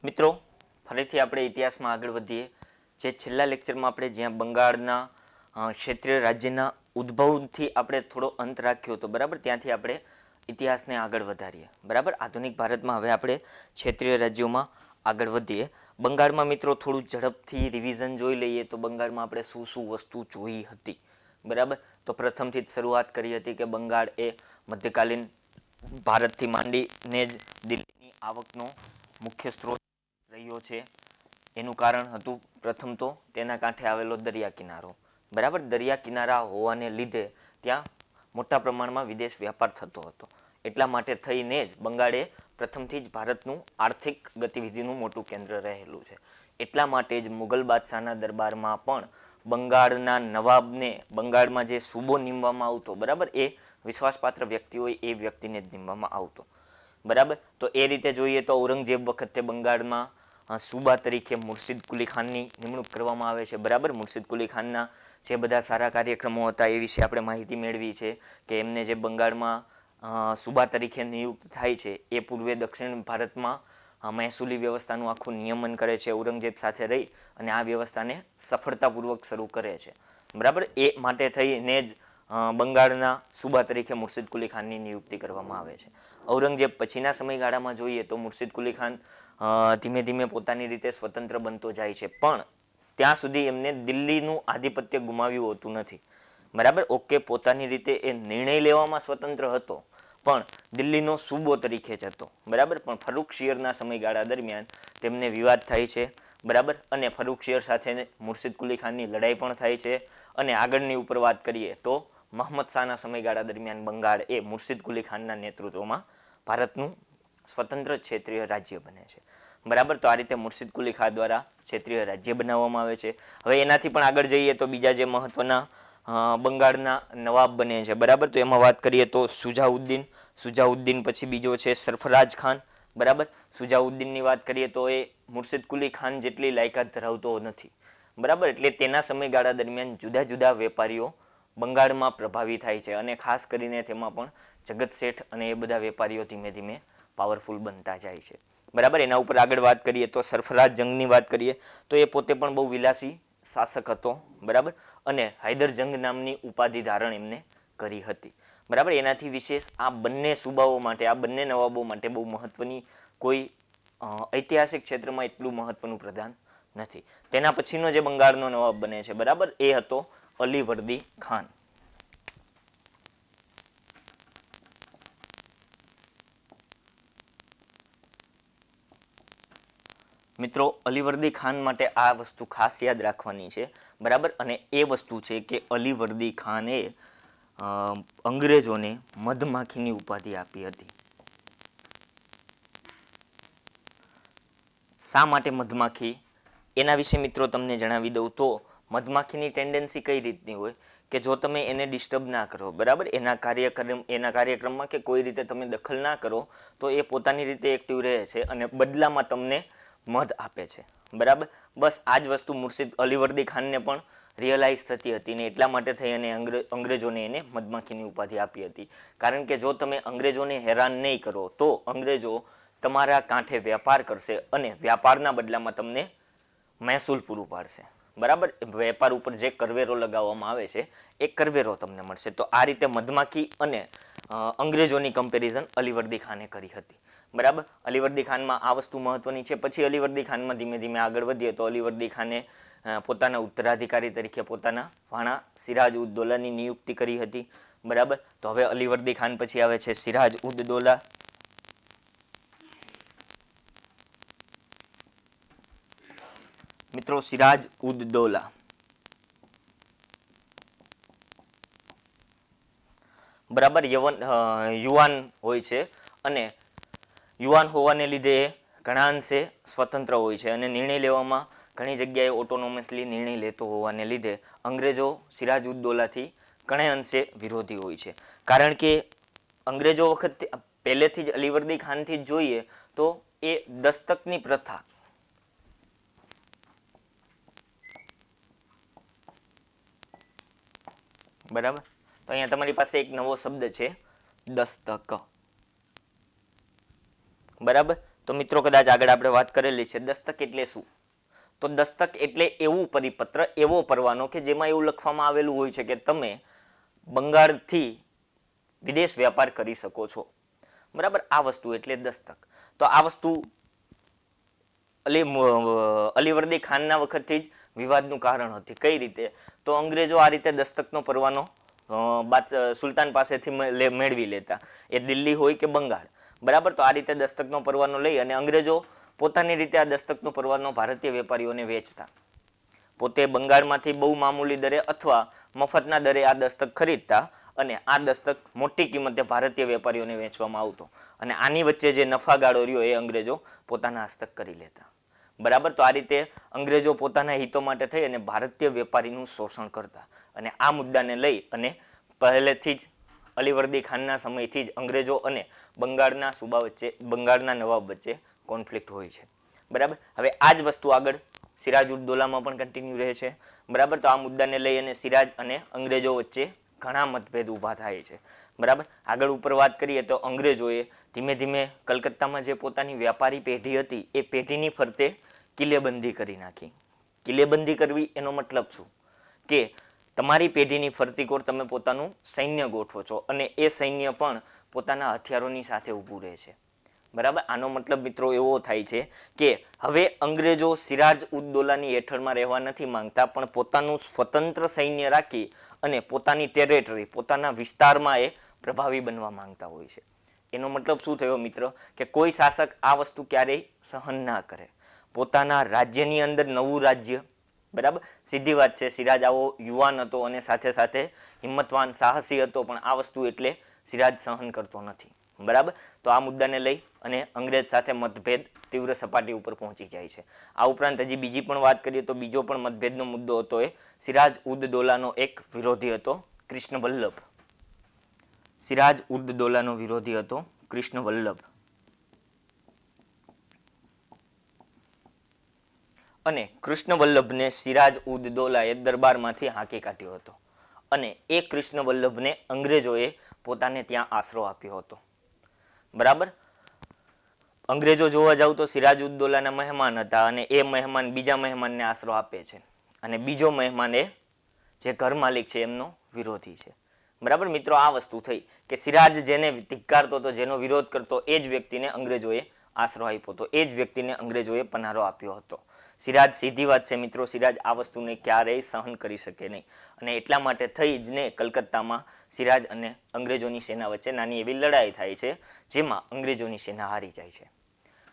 મિત્રો ફરીથી આપણે ઇતિહાસમાં આગળ વધીએ. જે છેલ્લા લેક્ચરમાં આપણે જ્યાં બંગાળના ક્ષેત્રીય રાજ્યના ઉદ્ભવથી આપણે થોડો અંત રાખ્યો હતો, બરાબર, ત્યાંથી આપણે ઇતિહાસને આગળ વધારીએ. બરાબર, આધુનિક ભારતમાં હવે આપણે ક્ષેત્રીય રાજ્યોમાં આગળ વધીએ. બંગાળમાં મિત્રો થોડું ઝડપથી રિવિઝન જોઈ લઈએ તો બંગાળમાં આપણે શું શું વસ્તુ જોઈ હતી. બરાબર, તો પ્રથમથી જ શરૂઆત કરી હતી કે બંગાળ એ મધ્યકાલીન ભારતથી માંડીને જ દિલ્હીની આવકનો મુખ્ય સ્ત્રોત રહ્યો છે. એનું કારણ હતું પ્રથમ તો તેના કાંઠે આવેલો દરિયા કિનારો. બરાબર, દરિયા કિનારા હોવાને લીધે ત્યાં મોટા પ્રમાણમાં વિદેશ વ્યાપાર થતો હતો. એટલા માટે થઈને જ બંગાળે પ્રથમથી જ ભારતનું આર્થિક ગતિવિધિનું મોટું કેન્દ્ર રહેલું છે. એટલા માટે જ મુગલ બાદશાહના દરબારમાં પણ બંગાળના નવાબને બંગાળમાં જે સૂબો નીમવામાં આવતો, બરાબર, એ વિશ્વાસપાત્ર વ્યક્તિ હોય એ વ્યક્તિને જ નીમવામાં આવતો. બરાબર, તો એ રીતે જોઈએ તો ઔરંગઝેબ વખતે બંગાળમાં સૂબા તરીકે મુર્શિદ કુલી ખાનની નિમણૂક કરવામાં આવે છે. બરાબર, મુર્શિદ કુલી ખાનના જે બધા સારા કાર્યક્રમો હતા એ વિશે આપણે માહિતી મેળવી છે કે એમને જે બંગાળમાં સૂબા તરીકે નિયુક્ત થાય છે એ પૂર્વે દક્ષિણ ભારતમાં મહેસૂલી વ્યવસ્થાનું આખું નિયમન કરે છે. ઔરંગઝેબ સાથે રહી અને આ વ્યવસ્થાને સફળતાપૂર્વક શરૂ કરે છે. બરાબર, એ માટે થઈને જ બંગાળના સૂબા તરીકે મુર્શિદ કુલી ખાનની નિયુક્તિ કરવામાં આવે છે. ઔરંગઝેબ પછીના સમયગાળામાં જોઈએ તો મુર્શિદ કુલી ખાન ધીમે ધીમે પોતાની રીતે સ્વતંત્ર બનતો જાય છે, પણ ત્યાં સુધી એમને દિલ્હીનું આધિપત્ય ગુમાવ્યું હોતું નથી. બરાબર, ઓકે, પોતાની રીતે એ નિર્ણય લેવામાં સ્વતંત્ર હતો પણ દિલ્હીનો સૂબો તરીકે જ હતો. બરાબર, પણ ફરુખશિયરના સમયગાળા દરમિયાન તેમને વિવાદ થાય છે. બરાબર, અને ફરુખશિયર સાથે મુર્શિદ કુલી ખાનની લડાઈ પણ થાય છે. અને આગળની ઉપર વાત કરીએ તો મહમ્મદ શાહના સમયગાળા દરમિયાન બંગાળ એ મુર્શિદ કુલી ખાનના નેતૃત્વમાં ભારતનું સ્વતંત્ર ક્ષેત્રીય રાજ્ય બને છે. બરાબર, તો આ રીતે મુર્શિદ કુલી ખાન દ્વારા ક્ષેત્રીય રાજ્ય બનાવવામાં આવે છે. હવે એનાથી પણ આગળ જઈએ તો બીજા જે મહત્વના બંગાળના નવાબ બને છે. બરાબર, તો એમાં વાત કરીએ તો સુજાઉદ્દીન પછી બીજો છે સરફરાજ ખાન. બરાબર, સુજાઉદ્દીનની વાત કરીએ તો એ મુર્શિદ કુલી ખાન જેટલી લાયકાત ધરાવતો નથી. બરાબર, એટલે તેના સમયગાળા દરમિયાન જુદા જુદા વેપારીઓ બંગાળમાં પ્રભાવી થાય છે અને ખાસ કરીને તેમાં પણ જગત શેઠ અને એ બધા વેપારીઓ ધીમે ધીમે પાવરફુલ બનતા જાય છે. બરાબર, એના ઉપર આગળ વાત કરીએ તો સરફરાજ જંગની વાત કરીએ તો એ પોતે પણ બહુ વિલાસી શાસક હતો. બરાબર, અને હૈદર જંગ નામની ઉપાધિ ધારણ એમને કરી હતી. બરાબર, એનાથી વિશેષ આ બંને સૂબાઓ માટે, આ બંને નવાબો માટે બહુ મહત્વની કોઈ ઐતિહાસિક ક્ષેત્રમાં એટલું મહત્વનું પ્રદાન નથી. તેના પછીનો જે બંગાળનો નવાબ બને છે, બરાબર, એ હતો અલીવર્દી ખાન. મિત્રો, અલીવર્દી ખાન માટે આ વસ્તુ ખાસ યાદ રાખવાની છે. બરાબર, અને એ વસ્તુ છે કે અલીવર્દી ખાને અંગ્રેજોને મધમાખીની ઉપાધિ આપી હતી. શા માટે મધમાખી, એના વિશે મિત્રો તમને જણાવી દઉં તો મધમાખીની ટેન્ડન્સી કઈ રીતની હોય કે જો તમે એને ડિસ્ટર્બ ના કરો, બરાબર, એના કાર્યક્રમમાં કે કોઈ રીતે તમે દખલ ના કરો તો એ પોતાની રીતે એક્ટિવ રહે છે અને બદલામાં તમને મધ આપે છે. બરાબર, બસ આ જ વસ્તુ મુર્શિદ અલીવર્દી ખાનને પણ રિયલાઇઝ થતી હતી ને એટલા માટે થઈ અને અંગ્રેજોને એને મધમાખીની ઉપાધિ આપી હતી. કારણ કે જો તમે અંગ્રેજોને હેરાન નહીં કરો તો અંગ્રેજો તમારા કાંઠે વ્યાપાર કરશે અને વ્યાપારના બદલામાં તમને મહેસૂલ પૂરું પાડશે. બરાબર, વેપાર ઉપર જે કરવેરો લગાવવામાં આવે છે એ કરવેરો તમને મળશે. તો આ રીતે મધમાખી અને અંગ્રેજોની કમ્પેરિઝન અલીવર્દી ખાને કરી હતી. બરાબર, અલીવર્દી ખાનમાં આ વસ્તુ મહત્વની છે. પછી અલીવર્દી ખાનમાં ધીમે ધીમે આગળ વધીએ તો અલીવર્દી ખાને પોતાના ઉત્તરાધિકારી તરીકે પોતાના ભાણા સિરાજ ઉદ દૌલાની નિયુક્તિ કરી હતી. બરાબર, તો હવે અલીવર્દી ખાન પછી આવે છે સિરાજ ઉદ દૌલા. મિત્રો, સિરાજ ઉદ દૌલા, બરાબર, યુવાન હોય છે અને યુવાન હોવાને લીધે ઘણા અંશે સ્વતંત્ર હોય છે અને નિર્ણય લેવામાં ઘણી જગ્યાએ ઓટોનોમસલી નિર્ણય લેતો હોવાને લીધે અંગ્રેજો સિરાજ ઉદ દૌલાથી ઘણા અંશે વિરોધી હોય છે. કારણ કે અંગ્રેજો વખત પહેલેથી જ અલીવર્દી ખાનથી જ જોઈએ તો એ દસ્તકની પ્રથા, બરાબર, તો અહીંયા તમારી પાસે એક નવો શબ્દ છે દસ્તક. બરાબર, તો મિત્રો કદાચ આગળ આપણે વાત કરેલી છે. દસ્તક એટલે શું? તો દસ્તક એટલે એવું પરિપત્ર, એવો પરવાનો કે જેમાં એવું લખવામાં આવેલું હોય છે કે તમે બંગાળથી વિદેશ વ્યાપાર કરી શકો છો. બરાબર, આ વસ્તુ એટલે દસ્તક. તો આ વસ્તુ અલીવર્દી ખાનના વખતથી જ વિવાદનું કારણ હતી. કઈ રીતે? તો અંગ્રેજો આ રીતે દસ્તકનો પરવાનો સુલતાન પાસેથી મેળવી લેતા, એ દિલ્હી હોય કે બંગાળ. બરાબર, તો આ રીતે દસ્તકનો પરવાનો લઈ અને અંગ્રેજો પોતાની રીતે આ દસ્તકનો પરવાનો ભારતીય વેપારીઓને વેચતા. પોતે બંગાળમાંથી બહુ મામૂલી દરે અથવા મફતના દરે આ દસ્તક ખરીદતા અને આ દસ્તક મોટી કિંમતે ભારતીય વેપારીઓને વેચવામાં આવતો અને આની વચ્ચે જે નફાગાળો રહ્યો એ અંગ્રેજો પોતાના હસ્તક કરી લેતા. બરાબર, તો આ રીતે અંગ્રેજો પોતાના હિતો માટે થઈ અને ભારતીય વેપારીનું શોષણ કરતા અને આ મુદ્દાને લઈ અને પહેલેથી જ અલીવર્દી ખાનના સમયથી જ અંગ્રેજો અને બંગાળના સૂબા વચ્ચે, બંગાળના નવાબ વચ્ચે કોન્ફ્લિક્ટ હોય છે. બરાબર, હવે આ જ વસ્તુ આગળ સિરાજ ઉદ દૌલામાં પણ કન્ટિન્યુ રહે છે. બરાબર, તો આ મુદ્દાને લઈ અને સિરાજ અને અંગ્રેજો વચ્ચે ઘણા મતભેદ ઊભા થાય છે. બરાબર, આગળ ઉપર વાત કરીએ તો અંગ્રેજોએ ધીમે ધીમે કલકત્તામાં જે પોતાની વ્યાપારી પેઢી હતી એ પેઢીની ફરતે કિલ્લેબંધી કરી નાખી. કિલ્લેબંધી કરવી એનો મતલબ શું? કે તમારી પેઢીની ફરતી કોર તમે પોતાનું સૈન્ય ગોઠવો છો અને એ સૈન્ય પણ પોતાના હથિયારોની સાથે ઊભું રહે છે. બરાબર, આનો મતલબ મિત્રો એવો થાય છે કે હવે અંગ્રેજો સિરાજ ઉદ દૌલાની હેઠળમાં રહેવા નથી માંગતા, પણ પોતાનું સ્વતંત્ર સૈન્ય રાખી અને પોતાની ટેરેટરી, પોતાના વિસ્તારમાં એ પ્રભાવી બનવા માંગતા હોય છે. એનો મતલબ શું થયો મિત્રો? કે કોઈ શાસક આ વસ્તુ ક્યારેય સહન ના કરે. પોતાના રાજ્યની અંદર નવું રાજ્ય, બરાબર, સીધી વાત છે, સિરાજ આવો યુવાન હતો અને સાથે સાથે હિંમતવાન, સાહસી હતો, પણ આ વસ્તુ એટલે સિરાજ સહન કરતો નથી. બરાબર, તો આ મુદ્દાને લઈ અને અંગ્રેજ સાથે મતભેદ તીવ્ર સપાટી ઉપર પહોંચી જાય છે. આ ઉપરાંત હજી બીજી પણ વાત કરીએ તો બીજો પણ મતભેદનો મુદ્દો હતો એ સિરાજ ઉદ દૌલાનો એક વિરોધી હતો, કૃષ્ણ વલ્લભ. સિરાજ ઉદ દૌલાનો વિરોધી હતો કૃષ્ણ વલ્લભ. અને કૃષ્ણ વલ્લભને સિરાજ ઉદ દૌલાએ દરબારમાંથી હાંકી કાઢ્યો હતો અને એ કૃષ્ણ વલ્લભને અંગ્રેજોએ પોતાને ત્યાં આશરો આપ્યો હતો. બરાબર, અંગ્રેજો જોવા જાવ તો સિરાજ ઉદ દૌલાના મહેમાન હતા અને એ મહેમાન બીજા મહેમાનને આશરો આપે છે અને બીજો મહેમાન એ જે ઘર માલિક છે એમનો વિરોધી છે. બરાબર મિત્રો, આ વસ્તુ થઈ કે સિરાજ જેને ધિક્કારતો હતો, જેનો વિરોધ કરતો, એ જ વ્યક્તિને અંગ્રેજોએ આશરો આપ્યો હતો, એ જ વ્યક્તિને અંગ્રેજોએ પનારો આપ્યો હતો. સિરાજ, સીધી વાત છે મિત્રો, સિરાજ આ વસ્તુને ક્યારેય સહન કરી શકે નહીં અને એટલા માટે થઈ જ ને કલકત્તામાં સિરાજ અને અંગ્રેજોની સેના વચ્ચે નાની એવી લડાઈ થાય છે, જેમાં અંગ્રેજોની સેના હારી જાય છે.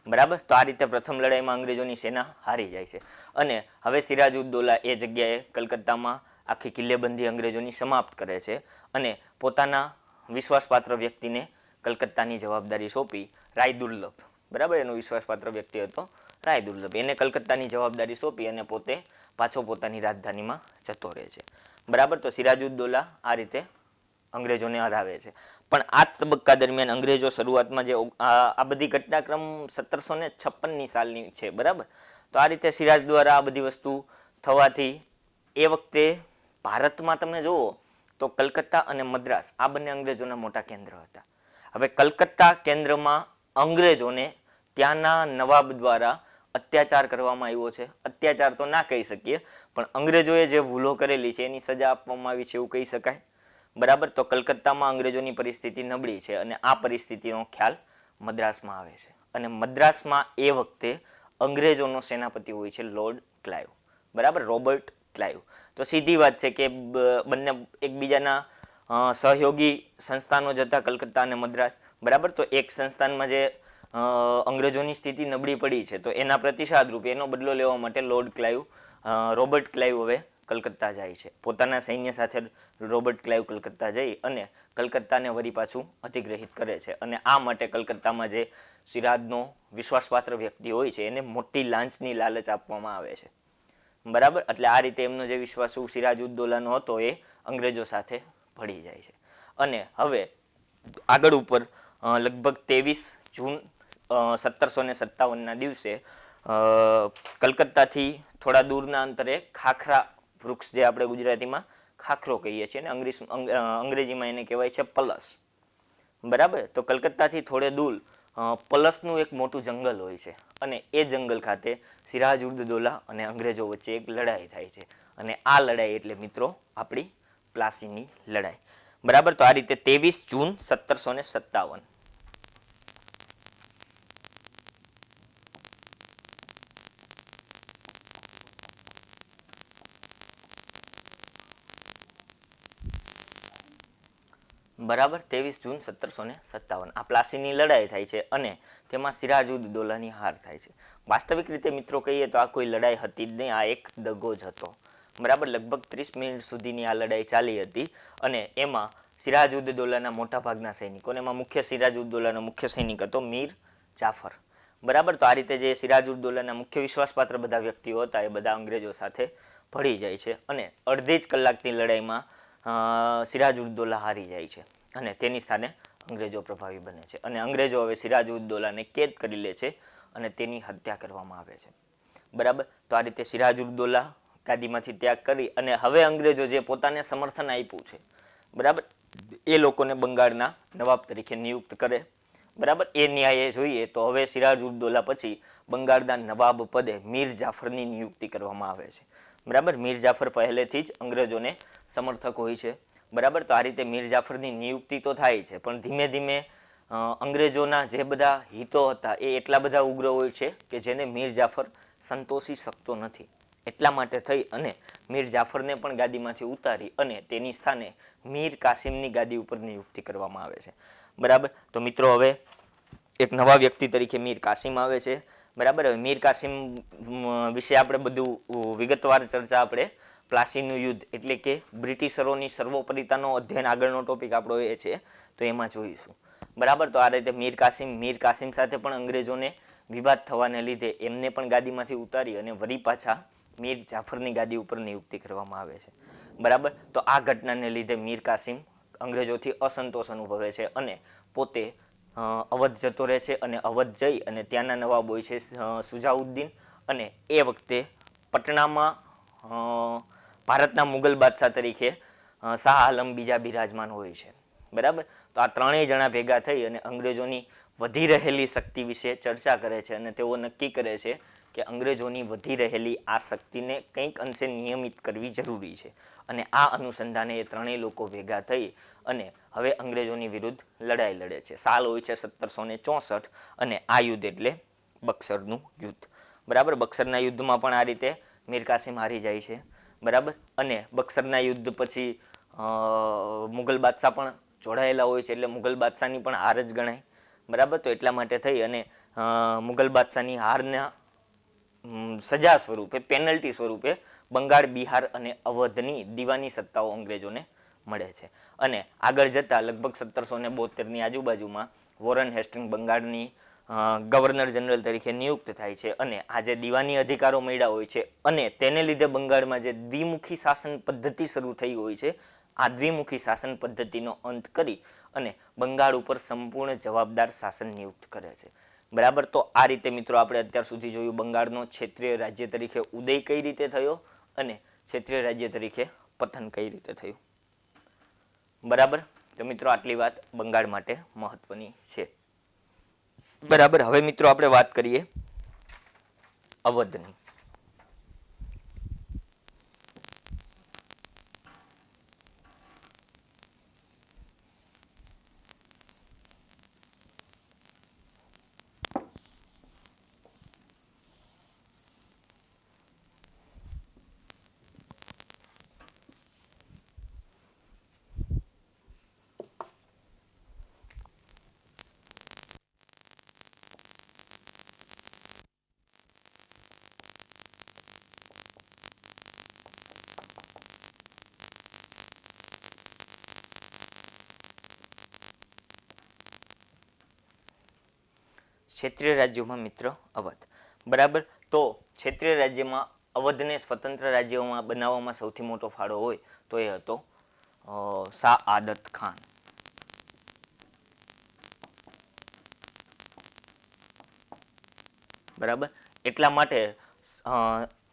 બરાબર, તો આ રીતે પ્રથમ લડાઈમાં અંગ્રેજોની સેના હારી જાય છે અને હવે સિરાજ ઉદ દૌલા એ જગ્યાએ કલકત્તામાં આખી કિલ્લેબંધી અંગ્રેજોની સમાપ્ત કરે છે અને પોતાના વિશ્વાસપાત્ર વ્યક્તિને કલકત્તાની જવાબદારી સોંપી, રાયદુર્લભ. બરાબર, એનો વિશ્વાસપાત્ર વ્યક્તિ હતો રાયદુર્લભ. એને કલકત્તાની જવાબદારી સોંપી અને પોતે પાછો પોતાની રાજધાનીમાં જતો રહે છે. બરાબર, તો સિરાજ ઉદ દૌલા આ રીતે અંગ્રેજોને હરાવે છે. પણ આ જ તબક્કા દરમિયાન અંગ્રેજો શરૂઆતમાં જે આ બધી ઘટનાક્રમ 1756ની સાલની છે. બરાબર, તો આ રીતે સિરાજ દ્વારા આ બધી વસ્તુ થવાથી એ વખતે ભારતમાં તમે જુઓ તો કલકત્તા અને મદ્રાસ આ બંને અંગ્રેજોના મોટા કેન્દ્ર હતા. હવે કલકત્તા કેન્દ્રમાં અંગ્રેજોને ત્યાંના નવાબ દ્વારા અત્યાચાર કરવામાં આવ્યો છે. અત્યાચાર તો ના કહી શકીએ, પણ અંગ્રેજોએ જે ભૂલો કરેલી છે એની સજા આપવામાં આવી છે એવું કહી શકાય. બરાબર, તો કલકત્તામાં અંગ્રેજોની પરિસ્થિતિ નબળી છે અને આ પરિસ્થિતિનો ખ્યાલ મદ્રાસમાં આવે છે અને મદ્રાસમાં એ વખતે અંગ્રેજોનો સેનાપતિ હોય છે લોર્ડ ક્લાઇવ. બરાબર, રોબર્ટ ક્લાઇવ. તો સીધી વાત છે કે બંને એકબીજાના સહયોગી સંસ્થાનો જ હતા, કલકત્તા અને મદ્રાસ. બરાબર, તો એક સંસ્થાનમાં જે અંગ્રેજોની સ્થિતિ નબળી પડી છે તો એના પ્રતિસાદ રૂપે એનો બદલો લેવા માટે લોર્ડ ક્લાઇવ, રોબર્ટ ક્લાઇવ હવે કલકત્તા જાય છે. પોતાના સૈન્ય સાથે રોબર્ટ ક્લાઇવ કલકત્તા જઈ અને કલકત્તાને વળી પાછું અધિગ્રહિત કરે છે અને આ માટે કલકત્તામાં જે સિરાજનો વિશ્વાસપાત્ર વ્યક્તિ હોય છે એને મોટી લાંચની લાલચ આપવામાં આવે છે. બરાબર, એટલે આ રીતે એમનો જે વિશ્વાસુ સિરાજ ઉદ દૌલાનો હતો એ અંગ્રેજો સાથે ભળી જાય છે અને હવે આગળ ઉપર લગભગ 23 જૂન 1757ના દિવસે કલકત્તાથી થોડા દૂરના અંતરે ખાખરા વૃક્ષ, જે આપણે ગુજરાતીમાં ખાખરો કહીએ છીએ ને અંગ્રેજીમાં એને કહેવાય છે પલસ. બરાબર, તો કલકત્તાથી થોડે દૂર પલસનું એક મોટું જંગલ હોય છે અને એ જંગલ ખાતે સિરાજ ઉદ દૌલા અને અંગ્રેજો વચ્ચે એક લડાઈ થાય છે અને આ લડાઈ એટલે મિત્રો આપણી પ્લાસીની લડાઈ. બરાબર, તો આ રીતે 23 જૂન 1757. બરાબર, 23 જૂન 1757 આ પ્લાસીની લડાઈ થાય છે અને તેમાં સિરાજ ઉદ દૌલાની હાર થાય છે. વાસ્તવિક રીતે મિત્રો કહીએ તો આ કોઈ લડાઈ હતી જ નહીં, આ એક દગો જ હતો. બરાબર, લગભગ 30 મિનિટ સુધીની આ લડાઈ ચાલી હતી અને એમાં સિરાજ ઉદ દૌલાના મોટા ભાગના સૈનિકો અને એમાં મુખ્ય સિરાજ ઉદ દૌલાનો મુખ્ય સૈનિક હતો મીર જાફર. બરાબર, તો આ રીતે જે સિરાજ ઉદ દૌલાના મુખ્ય વિશ્વાસપાત્ર બધા વ્યક્તિઓ હતા એ બધા અંગ્રેજો સાથે ભળી જાય છે અને અડધી જ કલાકની લડાઈમાં સિરાજ ઉદ દૌલા હારી જાય છે અને તેની સ્થાને અંગ્રેજો પ્રભાવી બને છે અને અંગ્રેજો હવે સિરાજ ઉદ દૌલાને કેદ કરી લે છે અને તેની હત્યા કરવામાં આવે છે. બરાબર, તો આ રીતે સિરાજ ઉદ દૌલા ગાદીમાંથી ત્યાગ કરી અને હવે અંગ્રેજો જે પોતાને સમર્થન આપ્યું છે, બરાબર, એ લોકોને બંગાળના નવાબ તરીકે નિયુક્ત કરે. બરાબર, એ ન્યાયે જોઈએ તો હવે સિરાજ ઉદ દૌલા પછી બંગાળના નવાબ પદે મીર જાફરની નિયુક્તિ કરવામાં આવે છે. બરાબર, મીર જાફર પહેલેથી જ અંગ્રેજોને સમર્થક હોય છે. બરાબર, તો આ રીતે મીર જાફરની નિયુક્તિ તો થાય છે પણ ધીમે ધીમે અંગ્રેજોના જે બધા હિતો હતા એ એટલા બધા ઉગ્ર હોય છે કે જેને મીર જાફર સંતોષી શકતો નથી. એટલા માટે થઈ અને મીર જાફરને પણ ગાદીમાંથી ઉતારી અને તેની સ્થાને મીર કાસિમની ગાદી ઉપર નિયુક્તિ કરવામાં આવે છે. બરાબર, તો મિત્રો હવે એક નવા વ્યક્તિ તરીકે મીર કાસિમ આવે છે. બરાબર, હવે મીર કાસિમ વિશે આપણે બધું વિગતવાર ચર્ચા આપણે પ્લાસીનું યુદ્ધ એટલે કે બ્રિટિશરોની સર્વોપરિતાનો અધ્યયન આગળનો ટોપિક આપણો એ છે તો એમાં જોઈશું. બરાબર, તો આ રીતે મીર કાસિમ સાથે પણ અંગ્રેજોને વિવાદ થવાને લીધે એમને પણ ગાદીમાંથી ઉતારી અને વળી પાછા મીર જાફરની ગાદી ઉપર નિયુક્તિ કરવામાં આવે છે. બરાબર, તો આ ઘટનાને લીધે મીર કાસિમ અંગ્રેજોથી અસંતોષ અનુભવે છે અને પોતે અવધ જતો રહે છે અને અવધ જઈ અને ત્યાંના નવાબ હોય છે સુજાઉદ્દીન અને એ વખતે પટનામાં ભારતના મુગલ બાદશાહ તરીકે શાહ આલમ બીજા બિરાજમાન હોય છે. બરાબર, તો આ ત્રણેય જણા ભેગા થઈ અને અંગ્રેજોની વધી રહેલી શક્તિ વિશે ચર્ચા કરે છે અને તેઓ નક્કી કરે છે કે અંગ્રેજોની વધી રહેલી આ શક્તિને કંઈક અંશે નિયમિત કરવી જરૂરી છે અને આ અનુસંધાને એ ત્રણેય લોકો ભેગા થઈ અને હવે અંગ્રેજોની વિરુદ્ધ લડાઈ લડે છે. સાલ હોય છે 1764 અને આ યુદ્ધ એટલે બક્સરનું યુદ્ધ. બરાબર, બક્સરના યુદ્ધમાં પણ આ રીતે મીર કાસિમ હારી જાય છે. બરાબર, અને બક્સરના યુદ્ધ પછી મુગલ બાદશાહ પણ જોડાયેલા હોય છે એટલે મુગલ બાદશાહની પણ હાર જ ગણાય. બરાબર, તો એટલા માટે થઈ અને મુગલ બાદશાહની હારના સજા સ્વરૂપે પેનલ્ટી સ્વરૂપે બંગાળ, બિહાર અને અવધની દીવાની સત્તાઓ અંગ્રેજોને મળે છે અને આગળ જતા લગભગ 1772ની આજુબાજુમાં વોરન હેસ્ટિંગ બંગાળની ગવર્નર જનરલ તરીકે નિયુક્ત થાય છે અને આ જે દીવાની અધિકારો મળ્યા હોય છે અને તેને લીધે બંગાળમાં જે દ્વિમુખી શાસન પદ્ધતિ શરૂ થઈ હોય છે આ દ્વિમુખી શાસન પદ્ધતિનો અંત કરી અને બંગાળ ઉપર સંપૂર્ણ જવાબદાર શાસન નિયુક્ત કરે છે. બરાબર, તો આ રીતે મિત્રો આપણે અત્યાર સુધી જોયું બંગાળનો ક્ષેત્રીય રાજ્ય તરીકે ઉદય કઈ રીતે થયો અને ક્ષેત્રીય રાજ્ય તરીકે પતન કઈ રીતે થયું. બરાબર, તો મિત્રો આટલી વાત બંગાળ માટે મહત્વની છે. બરાબર, હવે મિત્રો આપણે વાત કરીએ અવધની. ક્ષેત્રીય રાજ્યોમાં મિત્ર અવધ. બરાબર, તો ક્ષેત્રીય રાજ્યમાં અવધને સ્વતંત્ર રાજ્યોમાં બનાવવામાં સૌથી મોટો ફાળો હોય તો એ હતો શાહ આદત ખાન. બરાબર, એટલા માટે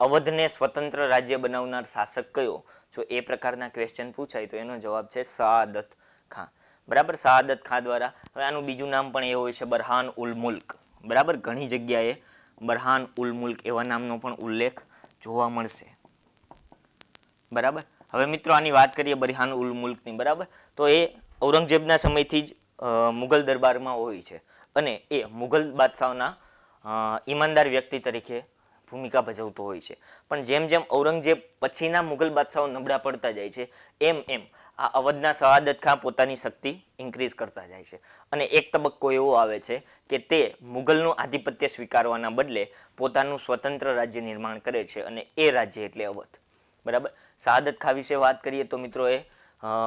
અવધને સ્વતંત્ર રાજ્ય બનાવનાર શાસક કયો? જો એ પ્રકારના ક્વેશ્ચન પૂછાય તો એનો જવાબ છે શાહ આદત ખાન. બરાબર, શહાદત ખાન દ્વારા. હવે આનું બીજું નામ પણ એ હોય છે બરહાન ઉલ મુલ્ક. બરાબર, ઘણી જગ્યાએ બરહાન ઉલ મુલ્ક એવા નામનો પણ ઉલ્લેખ જોવા મળશે. બરાબર, હવે મિત્રો આની વાત કરીએ બરહાન ઉલ મુલ્કની. બરાબર, તો એ ઔરંગઝેબના સમયથી જ મુગલ દરબારમાં હોય છે અને એ મુગલ બાદશાહના ઈમાનદાર વ્યક્તિ તરીકે ભૂમિકા ભજવતો હોય છે. પણ જેમ જેમ ઔરંગઝેબ પછીના મુગલ બાદશાહો નબળા પડતા જાય છે એમ એમ આ અવધના શહાદત ખાન પોતાની શક્તિ ઇન્ક્રીઝ કરતા જાય છે અને એક તબક્કો એવો આવે છે કે તે મુગલનું આધિપત્ય સ્વીકારવાના બદલે પોતાનું સ્વતંત્ર રાજ્ય નિર્માણ કરે છે અને એ રાજ્ય એટલે અવધ. બરાબર, શહાદત ખાન વિશે વાત કરીએ તો મિત્રો એ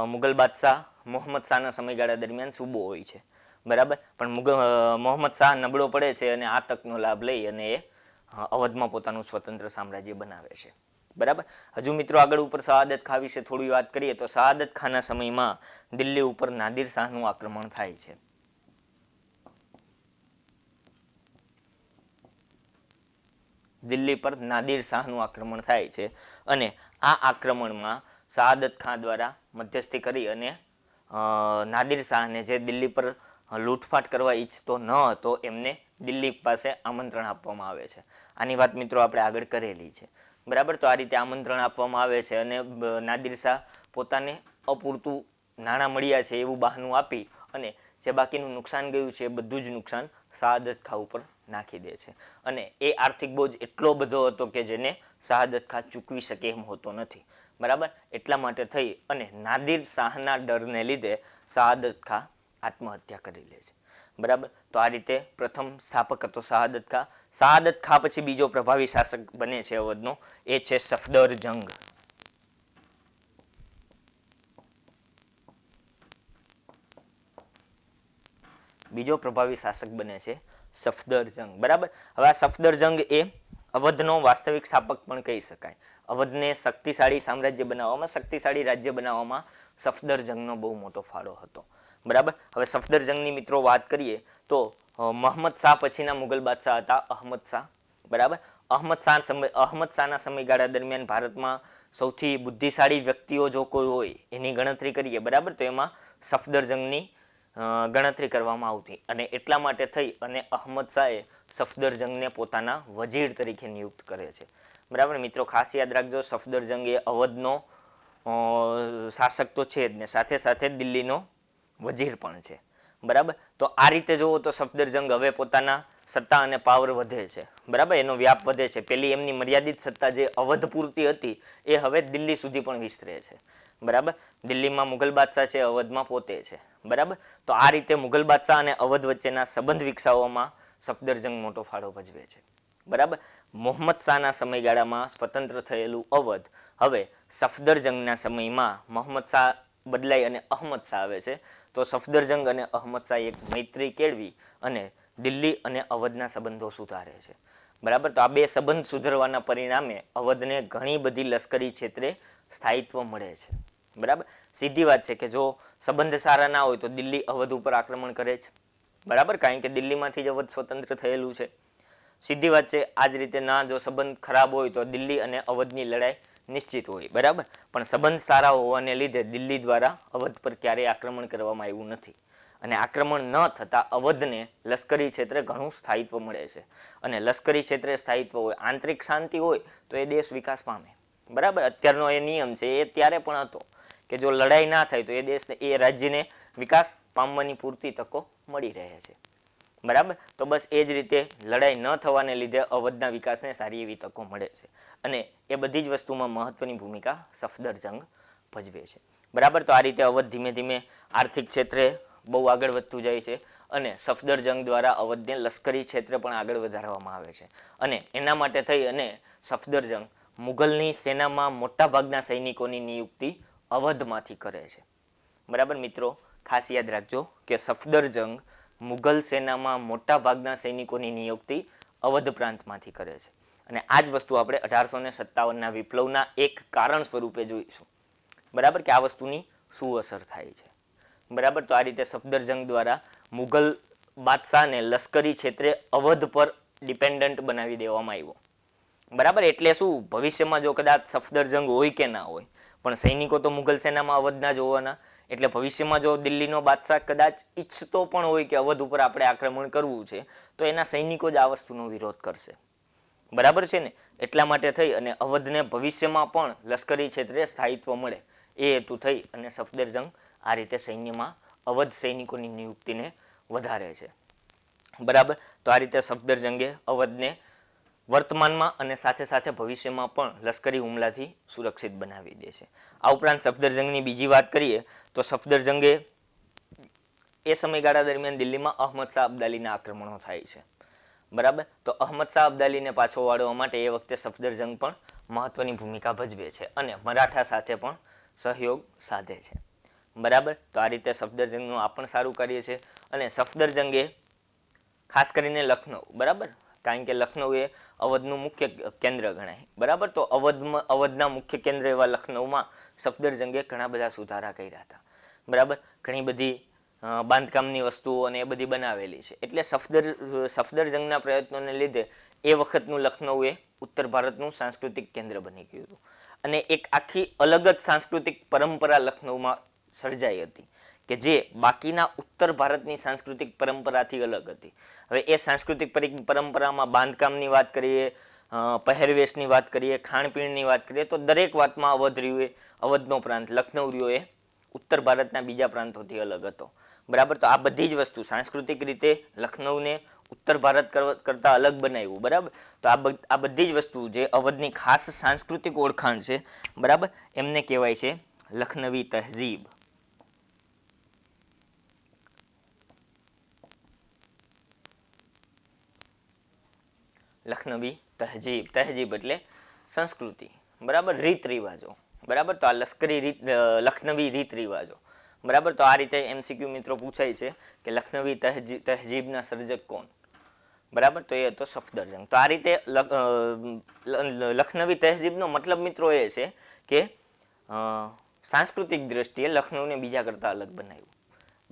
મુગલ બાદશાહ મોહમ્મદ શાહના સમયગાળા દરમિયાન સૂબો હોય છે. બરાબર, પણ મોહમ્મદ શાહ નબળો પડે છે અને આ તકનો લાભ લઈ અને એ અવધમાં પોતાનું સ્વતંત્ર સામ્રાજ્ય બનાવે છે. બરાબર, હજુ મિત્રો આગળ ઉપર શહાદત ખાન વિશે થોડી વાત કરીએ તો શહાદત ખાનના સમયમાં દિલ્હી ઉપર નાદિર શાહનું આક્રમણ થાય છે. દિલ્હી પર નાદિર શાહનું આક્રમણ થાય છે અને આ આક્રમણમાં શહાદત ખાન દ્વારા મધ્યસ્થી કરી અને નાદિર શાહને, જે દિલ્હી પર લૂંટફાટ કરવા ઈચ્છતો ન હતો, એમને દિલ્હી પાસે આમંત્રણ આપવામાં આવે છે. આની વાત મિત્રો આપણે આગળ કરેલી છે. બરાબર, તો આ રીતે આમંત્રણ આપવામાં આવે છે અને નાદિર શાહ પોતાને અપૂરતું નાણાં મળ્યા છે એવું બહાનું આપી અને જે બાકીનું નુકસાન ગયું છે એ બધું જ નુકસાન શહાદત ખાન ઉપર નાખી દે છે અને એ આર્થિક બોજ એટલો બધો હતો કે જેને શહાદત ખાન ચૂકવી શકે એમ હોતો નથી. બરાબર, એટલા માટે થઈ અને નાદિર શાહના ડરને લીધે શહાદત ખાન આત્મહત્યા કરી લે છે. બરાબર, તો આ રીતે પ્રથમ સ્થાપક હતો શહાદત ખાન. શહાદત ખાન પછી બીજો પ્રભાવી શાસક બને છે અવધનો, એ છે સફદરજંગ. બીજો પ્રભાવી શાસક બને છે સફદરજંગ. બરાબર, હવે આ સફદરજંગ એ અવધનો વાસ્તવિક સ્થાપક પણ કહી શકાય. અવધને શક્તિશાળી સામ્રાજ્ય બનાવવામાં, શક્તિશાળી રાજ્ય બનાવવામાં સફદરજંગનો બહુ મોટો ફાળો હતો. બરાબર, હવે સફદરજંગની મિત્રો વાત કરીએ તો મોહમ્મદ શાહ પછીના મુગલ બાદશાહ હતા અહમદ શાહ. બરાબર, અહમદ શાહના સમયગાળા દરમિયાન ભારતમાં સૌથી બુદ્ધિશાળી વ્યક્તિઓ જો કોઈ હોય એની ગણતરી કરીએ, બરાબર, તો એમાં સફદરજંગની ગણતરી કરવામાં આવતી અને એટલા માટે થઈ અને અહમદ શાહે સફદરજંગને પોતાના વજીર તરીકે નિયુક્ત કરે છે. બરાબર મિત્રો, ખાસ યાદ રાખજો સફદરજંગ એ અવધનો શાસક તો છે જ ને સાથે સાથે દિલ્હીનો વજીર પણ છે. બરાબર, તો આ રીતે જુઓ તો સફદરજંગ હવે પોતાના સત્તા અને પાવર વધે છે. બરાબર, એનો વ્યાપ વધે છે. પેલી એમની મર્યાદિત સત્તા જે અવધ પૂરતી હતી એ હવે દિલ્હી સુધી પણ વિસ્તરે છે. બરાબર, દિલ્હીમાં મુગલ બાદશાહ છે, અવધમાં પોતે છે. બરાબર, તો આ રીતે મુગલ બાદશાહ અને અવધ વચ્ચેના સંબંધ વિકસાવવામાં સફદરજંગ મોટો ફાળો ભજવે છે. બરાબર, મોહમ્મદ શાહના સમયગાળામાં સ્વતંત્ર થયેલું અવધ હવે સફદરજંગના સમયમાં મોહમ્મદ શાહ બદલાઈ અને અહમદ શાહ આવે છે. તો સફદરજંગ અને અહમદ શાહ એક મૈત્રી કેળવી અને દિલ્હી અને અવધના સંબંધો સુધારે છે. બરાબર, તો આ બે સંબંધ સુધારવાના પરિણામે અવધને ઘણી બધી લશ્કરી ક્ષેત્રે સ્થાયિત્વ મળે છે. બરાબર, સીધી વાત છે કે જો સંબંધ સારા ના હોય તો દિલ્હી અવધ ઉપર આક્રમણ કરે છે. બરાબર, કારણ કે દિલ્હીમાંથી જ અવધ સ્વતંત્ર થયેલું છે. સીધી વાત છે. આ જ રીતે ના જો સંબંધ ખરાબ હોય તો દિલ્હી અને અવધની લડાઈ નિશ્ચિત હોય. બરાબર, પણ સંબંધ સારા હોવાને લીધે દિલ્હી દ્વારા અવધ પર ક્યારેય આક્રમણ કરવામાં આવ્યું નથી અને આક્રમણ ન થતાં અવધને લશ્કરી ક્ષેત્રે ઘણું સ્થાયિત્વ મળે છે અને લશ્કરી ક્ષેત્રે સ્થાયિત્વ હોય, આંતરિક શાંતિ હોય તો એ દેશ વિકાસ પામે. બરાબર, અત્યારનો એ નિયમ છે, એ ત્યારે પણ હતો કે જો લડાઈ ના થાય તો એ દેશને, એ રાજ્યને વિકાસ પામવાની પૂરતી તકો મળી રહે છે. બરાબર, તો બસ એ જ રીતે લડાઈ ન થવાને લીધે અવધના વિકાસને સારી એવી તકો મળે છે અને એ બધી જ વસ્તુમાં મહત્વની ભૂમિકા સફદરજંગ ભજવે છે. બરાબર, તો આ રીતે અવધ ધીમે ધીમે આર્થિક ક્ષેત્રે બહુ આગળ વધતું જાય છે અને સફદરજંગ દ્વારા અવધને લશ્કરી ક્ષેત્રે પણ આગળ વધારવામાં આવે છે અને એના માટે થઈ અને સફદરજંગ મુગલની સેનામાં મોટા ભાગના સૈનિકોની નિયુક્તિ અવધમાંથી કરે છે. બરાબર મિત્રો, ખાસ યાદ રાખજો કે સફદરજંગ મુગલ સેનામાં મોટા ભાગના સૈનિકોની નિયુક્તિ અવધ પ્રાંતમાંથી કરે છે અને આ જ વસ્તુ આપણે 1857ના વિપ્લવના એક કારણ સ્વરૂપે જોઈશું. બરાબર, કે આ વસ્તુની શું અસર થાય છે. બરાબર, તો આ રીતે સફદરજંગ દ્વારા મુગલ બાદશાહને લશ્કરી ક્ષેત્રે અવધ પર ડિપેન્ડન્ટ બનાવી દેવામાં આવ્યો. બરાબર. એટલે શું, ભવિષ્યમાં જો કદાચ સફદરજંગ હોય કે ના હોય, પણ સૈનિકો તો મુઘલ સેનામાં અવધના જ હોવાના. એટલે ભવિષ્યમાં જો દિલ્હીનો બાદશાહ કદાચ ઈચ્છતો પણ હોય કે અવધ ઉપર આપણે આક્રમણ કરવું છે, તો એના સૈનિકો જ આ વસ્તુનો વિરોધ કરશે. બરાબર છે ને. એટલા માટે થઈ અને અવધને ભવિષ્યમાં પણ લશ્કરી ક્ષેત્રે સ્થાયિત્વ મળે એ હેતુ થઈ અને સફદરજંગ આ રીતે સૈન્યમાં અવધ સૈનિકોની નિયુક્તિને વધારે છે. બરાબર. તો આ રીતે સફદરજંગે અવધને વર્તમાનમાં અને સાથે સાથે ભવિષ્યમાં પણ લશ્કરી હુમલાથી સુરક્ષિત બનાવી દે છે. આ ઉપરાંત સફદરજંગની બીજી વાત કરીએ તો સફદરજંગે એ સમયગાળા દરમિયાન દિલ્હીમાં અહમદ શાહ અબ્દાલીના આક્રમણો થાય છે. બરાબર. તો અહમદ શાહ અબ્દાલીને પાછો વાળવા માટે એ વખતે સફદરજંગ પણ મહત્વની ભૂમિકા ભજવે છે અને મરાઠા સાથે પણ સહયોગ સાધે છે. બરાબર. તો આ રીતે સફદરજંગનું આ પણ સારું કાર્ય છે. અને સફદરજંગે ખાસ કરીને લખનઉ, બરાબર, કારણ કે લખનઉ એ અવધનું મુખ્ય કેન્દ્ર ગણાય. બરાબર. તો અવધના મુખ્ય કેન્દ્ર એવા લખનઉમાં સફદરજંગે ઘણા બધા સુધારા કર્યા હતા. બરાબર. ઘણી બધી બાંધકામની વસ્તુઓ અને એ બધી બનાવેલી છે. એટલે સફદરજંગના પ્રયત્નોને લીધે એ વખતનું લખનઉ એ ઉત્તર ભારતનું સાંસ્કૃતિક કેન્દ્ર બની ગયું હતું. અને એક આખી અલગ જ સાંસ્કૃતિક પરંપરા લખનઉમાં સર્જાઈ હતી કે જે બાકીના ઉત્તર ભારતની સાંસ્કૃતિક પરંપરાથી અલગ હતી. હવે એ સાંસ્કૃતિક પરંપરામાં બાંધકામની વાત કરીએ, પહેરવેશની વાત કરીએ, ખાણપીણની વાત કરીએ, તો દરેક વાતમાં અવધ રહ્યું એ અવધનો પ્રાંત લખનઉ રહ્યો એ ઉત્તર ભારતના બીજા પ્રાંતોથી અલગ હતો. બરાબર. તો આ બધી જ વસ્તુ સાંસ્કૃતિક રીતે લખનઉને ઉત્તર ભારત કરતા અલગ બનાવ્યું. બરાબર. તો આ બધી જ વસ્તુ જે અવધની ખાસ સાંસ્કૃતિક ઓળખાણ છે, બરાબર, એમને કહેવાય છે લખનવી તહેઝીબ. લખનવી તહેજીબ. તહેજીબ એટલે સંસ્કૃતિ. બરાબર. રીત રિવાજો. બરાબર. તો આ લખનવી રીત રિવાજો. બરાબર. તો આ રીતે MCQ મિત્રો પૂછાય છે કે લખનવી તહેજીબના સર્જક કોણ. બરાબર. તો એ હતો સફદરજંગ. તો આ રીતે લખનવી તહેજીબનો મતલબ મિત્રો એ છે કે સાંસ્કૃતિક દ્રષ્ટિએ લખનઉને બીજા કરતા અલગ બનાવ્યું.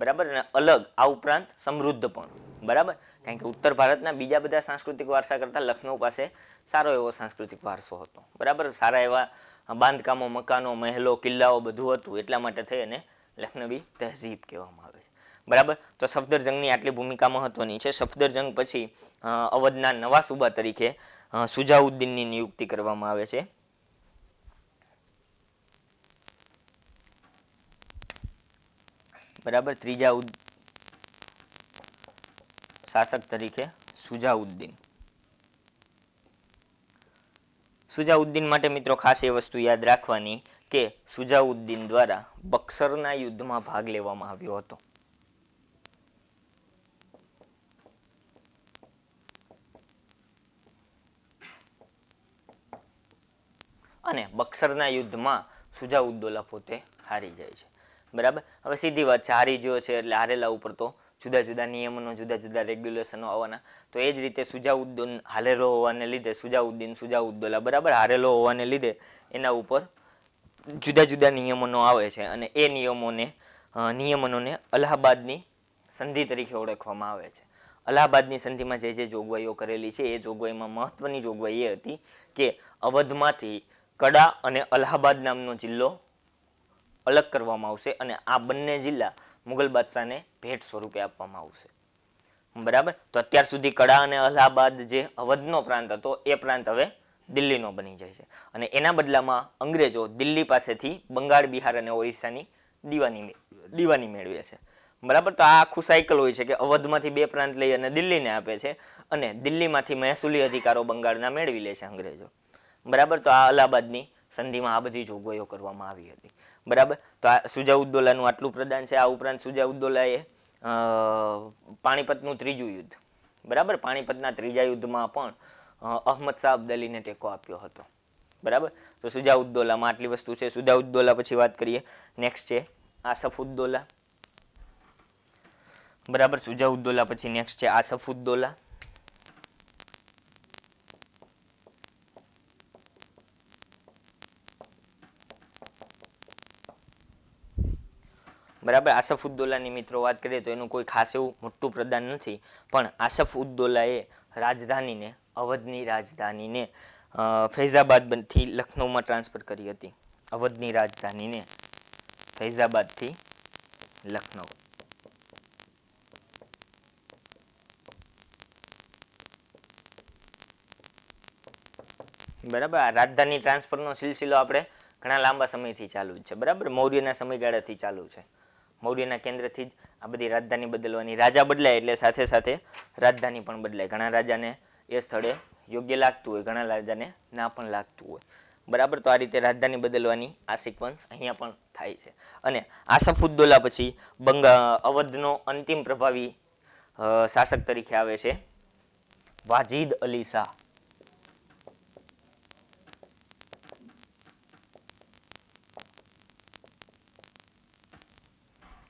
બરાબર. અને અલગ આ ઉપરાંત સમૃદ્ધ પણ. બરાબર. કારણ કે ઉત્તર ભારતના બીજા બધા સાંસ્કૃતિક વારસા કરતાં લખનઉ પાસે સારો એવો સાંસ્કૃતિક વારસો હતો. બરાબર. સારા એવા બાંધકામો, મકાનો, મહેલો, કિલ્લાઓ બધું હતું. એટલા માટે થઈ અને લખનવી તહેઝીબ કહેવામાં આવે છે. બરાબર. તો સફદરજંગની આટલી ભૂમિકા મહત્વની છે. સફદરજંગ પછી અવધના નવા સુબા તરીકે સુજાઉદ્દીનની નિયુક્તિ કરવામાં આવે છે. બરાબર. ત્રીજા શાસક તરીકે સુજાઉદ્દીન. સુજાઉદ્દીન માટે મિત્રો ખાસ એ વસ્તુ યાદ રાખવાની કે સુજાઉદ્દીન દ્વારા બક્સરના યુદ્ધમાં ભાગ લેવામાં આવ્યો હતો. અને બક્સરના યુદ્ધમાં સુજાઉદ્દૌલા પોતે હારી જાય છે. બરાબર. હવે સીધી વાત છે, હારી ગયો છે એટલે હારેલા ઉપર તો જુદા જુદા નિયમનો, જુદા જુદા રેગ્યુલેશનો આવવાના. તો એ જ રીતે સુજાઉદ્દીન હારેલો હોવાને લીધે સુજાઉદ્દૌલા, બરાબર, હારેલો હોવાને લીધે એના ઉપર જુદા જુદા નિયમનો આવે છે. અને એ નિયમનોને અલ્હાબાદની સંધિ તરીકે ઓળખવામાં આવે છે. અલ્હાબાદની સંધિમાં જે જોગવાઈઓ કરેલી છે એ જોગવાઈમાં મહત્વની જોગવાઈ એ હતી કે અવધમાંથી કડા અને અલ્હાબાદ નામનો જિલ્લો અલગ કરવામાં આવશે અને આ બંને જિલ્લા મુગલ બાદશાહને ભેટ સ્વરૂપે આપવામાં આવશે. બરાબર. તો અત્યાર સુધી કડા અને અલ્હાબાદ જે અવધનો પ્રાંત હતો એ પ્રાંત હવે દિલ્હીનો બની જાય છે. અને એના બદલામાં અંગ્રેજો દિલ્હી પાસેથી બંગાળ, બિહાર અને ઓરિસ્સાની દીવાની મેળવે છે. બરાબર. તો આ આખું સાયકલ હોય છે કે અવધમાંથી બે પ્રાંત લઈ અને દિલ્હીને આપે છે અને દિલ્હીમાંથી મહેસૂલી અધિકારો બંગાળના મેળવી લે છે અંગ્રેજો. બરાબર. તો આ અલ્હાબાદની સંધિમાં આ બધી જોગવાઈઓ કરવામાં આવી હતી. બરાબર. તો આ સુજાઉદ્દૌલાનું આટલું પ્રદાન છે. આ ઉપરાંત સુજાઉદ્દૌલાએ પાણીપતનું ત્રીજું યુદ્ધ, બરાબર, પાણીપતના ત્રીજા યુદ્ધમાં પણ અહમદ શાહ અબ્દાલીને ટેકો આપ્યો હતો. બરાબર. તો સુજાઉદ્દૌલામાં આટલી વસ્તુ છે. સુજાઉદ્દૌલા પછી વાત કરીએ, નેક્સ્ટ છે આસફઉદ્દૌલા. બરાબર. સુજાઉદ્દૌલા પછી નેક્સ્ટ છે આસફઉદ્દૌલા. બરાબર. આસફઉદ્દૌલાની મિત્રો વાત કરીએ તો એનું કોઈ ખાસ એવું મોટું પ્રદાન નથી, પણ આસફઉદ્દૌલાએ રાજધાનીને, અવધની રાજધાનીને ફૈઝાબાદથી લખનૌમાં ટ્રાન્સફર કરી હતી. અવધની રાજધાનીને ફૈઝાબાદથી લખનૌ. બરાબર. આ રાજધાની ટ્રાન્સફરનો સિલસિલો આપણે ઘણા લાંબા સમયથી ચાલુ છે. બરાબર. મૌર્યના સમયગાળાથી ચાલુ છે. મૌર્યના કેન્દ્રથી જ આ બધી રાજધાની બદલવાની. રાજા બદલાય એટલે સાથે સાથે રાજધાની પણ બદલાય. ઘણા રાજાને એ સ્થળે યોગ્ય લાગતું હોય, ઘણા રાજાને ના પણ લાગતું હોય. બરાબર. તો આ રીતે રાજધાની બદલવાની આ સિક્વન્સ અહીંયા પણ થાય છે. અને આસફુદ્દૌલા પછી અવધનો અંતિમ પ્રભાવી શાસક તરીકે આવે છે વાજીદ અલી શાહ.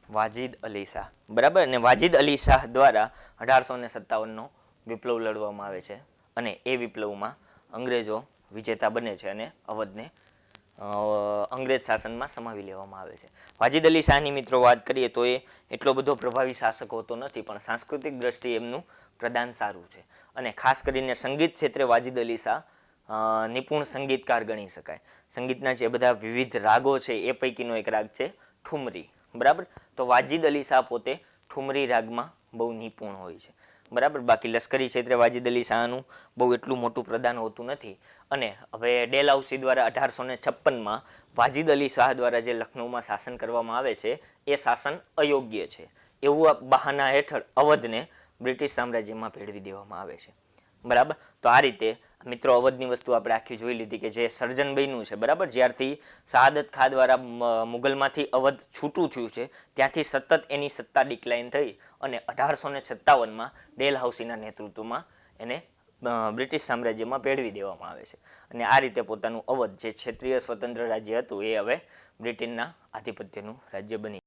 વાજીદ અલી શાહ. બરાબર. અને વાજીદ અલી શાહ દ્વારા 1857નો વિપ્લવ લડવામાં આવે છે અને એ વિપ્લવમાં અંગ્રેજો વિજેતા બને છે અને અવધને અંગ્રેજ શાસનમાં સમાવી લેવામાં આવે છે. વાજીદ અલી શાહની મિત્રો વાત કરીએ તો એ એટલો બધો પ્રભાવી શાસક હોતો નથી, પણ સાંસ્કૃતિક દ્રષ્ટિએ એમનું પ્રદાન સારું છે. અને ખાસ કરીને સંગીત ક્ષેત્રે વાજીદ અલી શાહ નિપુણ સંગીતકાર ગણી શકાય. સંગીતના જે બધા વિવિધ રાગો છે એ પૈકીનો એક રાગ છે ઠુમરી. બરાબર. તો વાજીદ અલી શાહ પોતે ઠુમરી રાગમાં બહુ નિપુણ હોય છે. બરાબર. બાકી લશ્કરી ક્ષેત્રે વાજીદ અલી શાહનું બહુ એટલું મોટું પ્રદાન હોતું નથી. અને હવે ડેલહાઉસી દ્વારા 1856માં વાજીદ અલી શાહ દ્વારા જે લખનૌમાં શાસન કરવામાં આવે છે એ શાસન અયોગ્ય છે એવું બહાના હેઠળ અવધને બ્રિટિશ સામ્રાજ્યમાં ભેળવી દેવામાં આવે છે. બરાબર. તો આ રીતે મિત્રો અવધની વસ્તુ આપણે આખી જોઈ લીધી કે જે સર્જન બન્યું છે. બરાબર. જ્યારથી શહાદત ખા દ્વારા મુગલમાંથી અવધ છૂટું થયું છે ત્યાંથી સતત એની સત્તા ડિક્લાઇન થઈ અને 1857માં ડેલહાઉસીના નેતૃત્વમાં એને બ્રિટિશ સામ્રાજ્યમાં ભેળવી દેવામાં આવે છે. અને આ રીતે પોતાનું અવધ જે ક્ષેત્રીય સ્વતંત્ર રાજ્ય હતું એ હવે બ્રિટનના આધિપત્યનું રાજ્ય બની